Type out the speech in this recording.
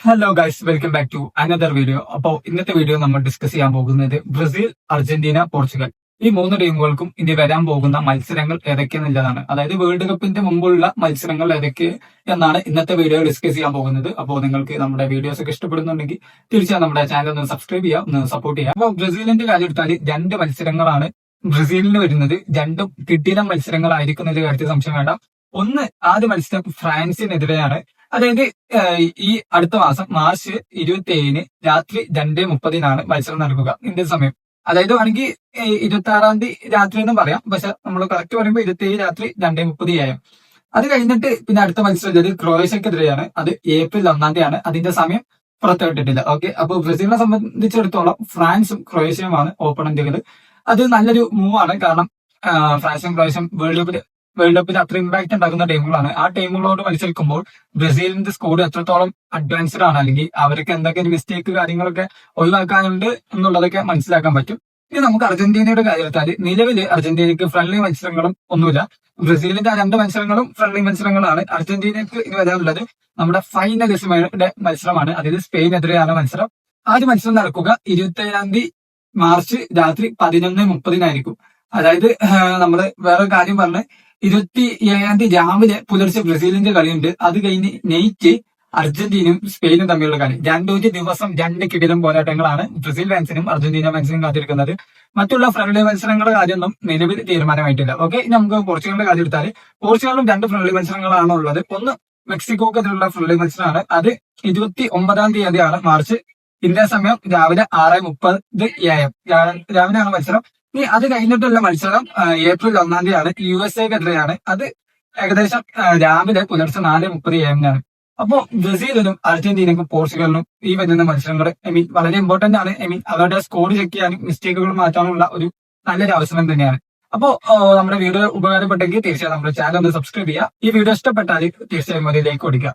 Hello guys, welcome back to another video. അപ്പോൾ ഇന്നത്തെ video നമ്മൾ ഡിസ്കസ് ചെയ്യാൻ പോകുന്നത് ബ്രസീൽ, അർജന്റീന, പോർച്ചുഗൽ ഈ മൂന്ന് ടീമുകൾക്കും ഇനി വരാൻ പോകുന്ന മത്സരങ്ങൾ ഏതൊക്കെയെന്നുള്ളതാണ്. അതായത് വേൾഡ് കപ്പിന്റെ മുമ്പുള്ള മത്സരങ്ങൾ ഏതൊക്കെ എന്നാണ് ഇന്നത്തെ വീഡിയോ ഡിസ്കസ് ചെയ്യാൻ പോകുന്നത്. അപ്പോൾ നിങ്ങൾക്ക് നമ്മുടെ വീഡിയോസ് ഒക്കെ ഇഷ്ടപ്പെടുന്നുണ്ടെങ്കിൽ തീർച്ചയായും നമ്മുടെ ചാനൽ ഒന്ന് സബ്സ്ക്രൈബ് ചെയ്യുക, ഒന്ന് സപ്പോർട്ട് ചെയ്യുക. അപ്പോൾ ബ്രസീലിന്റെ കാര്യം എടുത്താൽ രണ്ട് മത്സരങ്ങളാണ് ബ്രസീലിന് വരുന്നത്. രണ്ടും കിട്ടിയ മത്സരങ്ങളായിരിക്കും എന്ന കാര്യത്തിൽ സംശയം വേണ്ട. ഒന്ന് ആദ്യ മത്സരം ഫ്രാൻസിനെതിരെയാണ്. അതായത് ഈ അടുത്ത മാസം മാർച്ച് 27 രാത്രി 2:30 മത്സരം നടക്കുക ഇന്ത്യൻ സമയം. അതായത് വേണമെങ്കിൽ 26 രാത്രി എന്നും പറയാം, പക്ഷെ നമ്മൾ കറക്റ്റ് പറയുമ്പോൾ 27 രാത്രി 2:30 അത് കഴിഞ്ഞിട്ട് പിന്നെ അടുത്ത മത്സരം ക്രൊയേഷ്യക്കെതിരെയാണ്. അത് ഏപ്രിൽ 1 അതിന്റെ സമയം പുറത്തുവിട്ടിട്ടില്ല. ഓക്കെ, അപ്പോൾ ബ്രസീലിനെ സംബന്ധിച്ചിടത്തോളം ഫ്രാൻസും ക്രൊയേഷ്യയുമാണ് ഓപ്പണന്റുകൾ. അത് നല്ലൊരു മൂവാണ്. കാരണം ഫ്രാൻസും ക്രൊയേഷ്യയും വേൾഡ് കപ്പിൽ അത്ര ഇമ്പാക്ട് ഉണ്ടാക്കുന്ന ടീമുകളാണ്. ആ ടീമുകളോട് മത്സരിക്കുമ്പോൾ ബ്രസീലിന്റെ സ്കോഡ് എത്രത്തോളം അഡ്വാൻസ്ഡ് ആണ്, അല്ലെങ്കിൽ അവർക്ക് എന്തൊക്കെ മിസ്റ്റേക്ക് കാര്യങ്ങളൊക്കെ ഒഴിവാക്കാനുണ്ട് എന്നുള്ളതൊക്കെ മനസ്സിലാക്കാൻ പറ്റും. ഇനി നമുക്ക് അർജന്റീനയുടെ കാര്യത്താൽ നിലവിൽ അർജന്റീനയ്ക്ക് ഫ്രണ്ട്ലി മത്സരങ്ങളും ഒന്നുമില്ല. ബ്രസീലിന്റെ ആ രണ്ട് മത്സരങ്ങളും ഫ്രണ്ട്ലി മത്സരങ്ങളാണ്. അർജന്റീനയ്ക്ക് ഇനി വരാനുള്ളത് നമ്മുടെ ഫൈനലിസ്മയുടെ മത്സരമാണ്. അതായത് സ്പെയിനെതിരെയാണ് മത്സരം. ആദ്യ മത്സരം നടക്കുക 27 മാർച്ച് രാത്രി 11:30 അതായത് നമ്മൾ വേറൊരു കാര്യം പറഞ്ഞ് 27 രാവിലെ പുലർച്ചെ ബ്രസീലിന്റെ കളിയുണ്ട്. അത് കഴിഞ്ഞ് നൈറ്റ് അർജന്റീനയും സ്പെയിനും തമ്മിലുള്ള കളി. രണ്ടൊരു ദിവസം രണ്ട് കിടിലം പോരാട്ടങ്ങളാണ് ബ്രസീൽ ഫാൻസിനും അർജന്റീന ഫാൻസിനും കാത്തിരിക്കുന്നത്. മറ്റുള്ള ഫ്രണ്ട്ലി മത്സരങ്ങളുടെ കാര്യമൊന്നും നിലവിൽ തീരുമാനമായിട്ടില്ല. ഓക്കെ, നമുക്ക് പോർച്ചുഗലിന്റെ കാര്യം എടുത്താൽ പോർച്ചുഗലും രണ്ട് ഫ്രണ്ട്ലി മത്സരങ്ങളാണ് ഉള്ളത്. ഒന്ന് മെക്സിക്കോക്കെതിരെയുള്ള ഫ്രണ്ട്ലി മത്സരമാണ്. അത് 29 മാർച്ച് ഇന്ത്യ സമയം രാവിലെ 6:30 രാവിലെയാണ് മത്സരം. ഇനി അത് കഴിഞ്ഞിട്ടുള്ള മത്സരം ഏപ്രിൽ 1 USA അത് ഏകദേശം രാവിലെ പുലർച്ചെ 4:30 അപ്പോ ബ്രസീലിനും അർജന്റീനക്കും പോർച്ചുഗലിനും ഈ വരുന്ന മത്സരങ്ങൾ വളരെ ഇമ്പോർട്ടന്റ് ആണ്. അവരുടെ സ്കോർ ചെക്ക് ചെയ്യാനും മിസ്റ്റേക്കുകൾ മാറ്റാനുള്ള ഒരു നല്ലൊരു അവസരം തന്നെയാണ്. അപ്പോ നമ്മുടെ വീഡിയോ ഉപകാരപ്പെട്ടെങ്കിൽ തീർച്ചയായും നമ്മുടെ ചാനൽ ഒന്ന് സബ്സ്ക്രൈബ് ചെയ്യുക. ഈ വീഡിയോ ഇഷ്ടപ്പെട്ടാൽ തീർച്ചയായും ഒരു ലൈക്ക് കൊടുക്കുക.